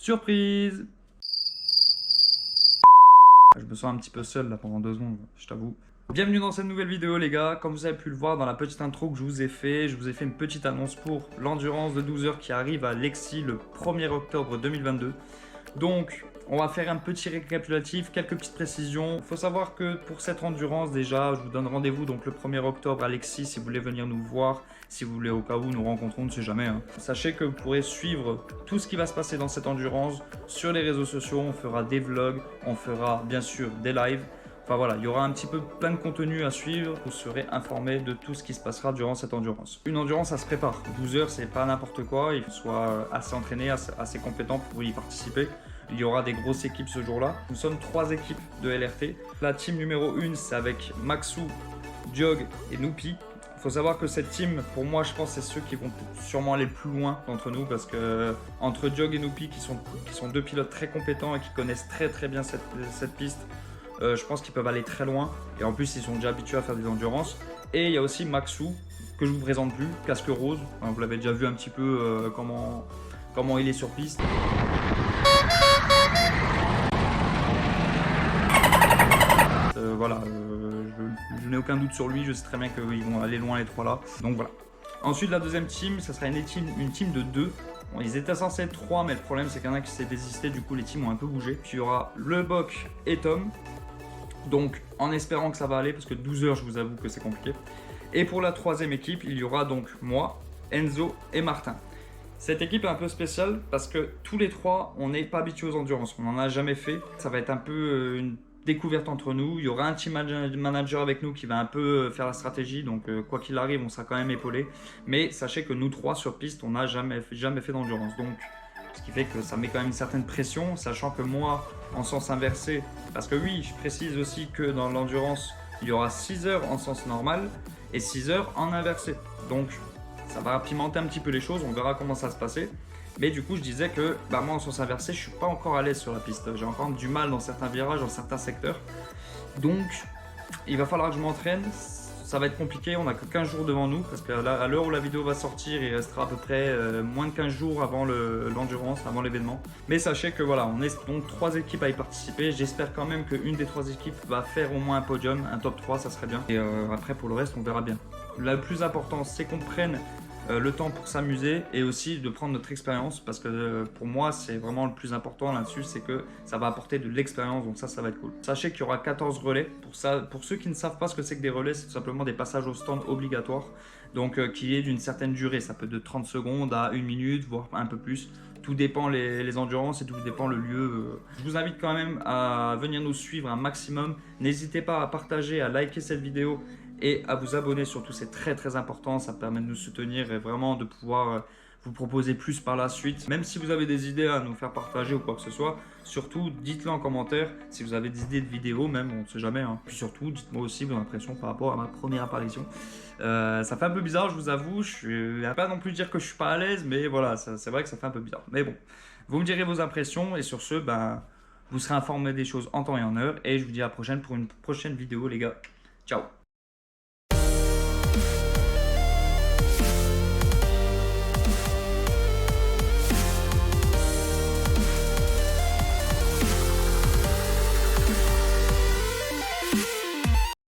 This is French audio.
Surprise! Je me sens un petit peu seul là pendant 2 secondes, je t'avoue. Bienvenue dans cette nouvelle vidéo les gars. Comme vous avez pu le voir dans la petite intro que je vous ai fait une petite annonce pour l'endurance de 12 heures qui arrive à Lexi le 1er octobre 2022. Donc on va faire un petit récapitulatif, quelques petites précisions. Il faut savoir que pour cette endurance déjà, je vous donne rendez-vous donc le 1er octobre à Lexi si vous voulez venir nous voir, si vous voulez au cas où nous rencontrons, on ne sait jamais. Sachez que vous pourrez suivre tout ce qui va se passer dans cette endurance sur les réseaux sociaux. On fera des vlogs, on fera bien sûr des lives. Enfin voilà, il y aura un petit peu plein de contenu à suivre. Vous serez informé de tout ce qui se passera durant cette endurance. Une endurance, ça se prépare. 12 heures, c'est pas n'importe quoi. Il faut soit assez entraîné, assez compétent pour y participer. Il y aura des grosses équipes ce jour-là. Nous sommes 3 équipes de LRT. La team numéro 1, c'est avec Maxou, Diog et Noupi. Il faut savoir que cette team, pour moi, je pense c'est ceux qui vont sûrement aller le plus loin d'entre nous parce que entre Diog et Noupi, qui sont 2 pilotes très compétents et qui connaissent très bien cette piste, je pense qu'ils peuvent aller très loin. Et en plus, ils sont déjà habitués à faire des endurances. Et il y a aussi Maxou, que je vous présente plus, casque rose. Enfin, vous l'avez déjà vu un petit peu comment il est sur piste. Voilà, je n'ai aucun doute sur lui, je sais très bien qu'ils vont aller loin les 3 là. Donc voilà. Ensuite, la deuxième team, ça sera une team de 2. Bon, ils étaient censés être 3, mais le problème c'est qu'il y en a qui s'est désisté, du coup les teams ont un peu bougé. Puis il y aura le Boc et Tom. Donc en espérant que ça va aller, parce que 12 heures, je vous avoue que c'est compliqué. Et pour la troisième équipe, il y aura donc moi, Enzo et Martin. Cette équipe est un peu spéciale parce que tous les 3, on n'est pas habitués aux endurances, on n'en a jamais fait. Ça va être un peu une découverte entre nous. Il y aura un team manager avec nous qui va un peu faire la stratégie, donc quoi qu'il arrive, on sera quand même épaulé. Mais sachez que nous 3 sur piste, on n'a jamais fait d'endurance. Donc ce qui fait que ça met quand même une certaine pression, sachant que moi, en sens inversé, parce que oui, je précise aussi que dans l'endurance, il y aura 6 heures en sens normal et 6 heures en inversé. Donc ça va pimenter un petit peu les choses, on verra comment ça va se passer. Mais du coup, je disais que moi, en sens inversé, je suis pas encore à l'aise sur la piste. J'ai encore du mal dans certains virages, dans certains secteurs. Donc, il va falloir que je m'entraîne. Ça va être compliqué, on n'a que 15 jours devant nous. Parce qu'à l'heure où la vidéo va sortir, il restera à peu près moins de 15 jours avant l'endurance, avant l'événement. Mais sachez que voilà, on est donc 3 équipes à y participer. J'espère quand même qu'une des 3 équipes va faire au moins un podium, un top 3, ça serait bien. Et après, pour le reste, on verra bien. Le plus important, c'est qu'on prenne le temps pour s'amuser et aussi de prendre notre expérience parce que pour moi c'est vraiment le plus important là-dessus, c'est que ça va apporter de l'expérience, donc ça va être cool. Sachez qu'il y aura 14 relais. Pour ceux qui ne savent pas ce que c'est que des relais, c'est tout simplement des passages au stand obligatoires, donc qui est d'une certaine durée, ça peut de 30 secondes à 1 minute voire un peu plus. Tout dépend les endurances et tout dépend le lieu. Je vous invite quand même à venir nous suivre un maximum. N'hésitez pas à partager, à liker cette vidéo et à vous abonner surtout, c'est très important. Ça permet de nous soutenir et vraiment de pouvoir vous proposer plus par la suite. Même si vous avez des idées à nous faire partager ou quoi que ce soit, surtout dites-le en commentaire. Si vous avez des idées de vidéos même, on ne sait jamais. Puis surtout, dites-moi aussi vos impressions par rapport à ma première apparition. Ça fait un peu bizarre, je vous avoue. Je ne vais pas non plus dire que je suis pas à l'aise, mais voilà, c'est vrai que ça fait un peu bizarre. Mais bon, vous me direz vos impressions et sur ce, vous serez informé des choses en temps et en heure. Et je vous dis à la prochaine pour une prochaine vidéo les gars. Ciao!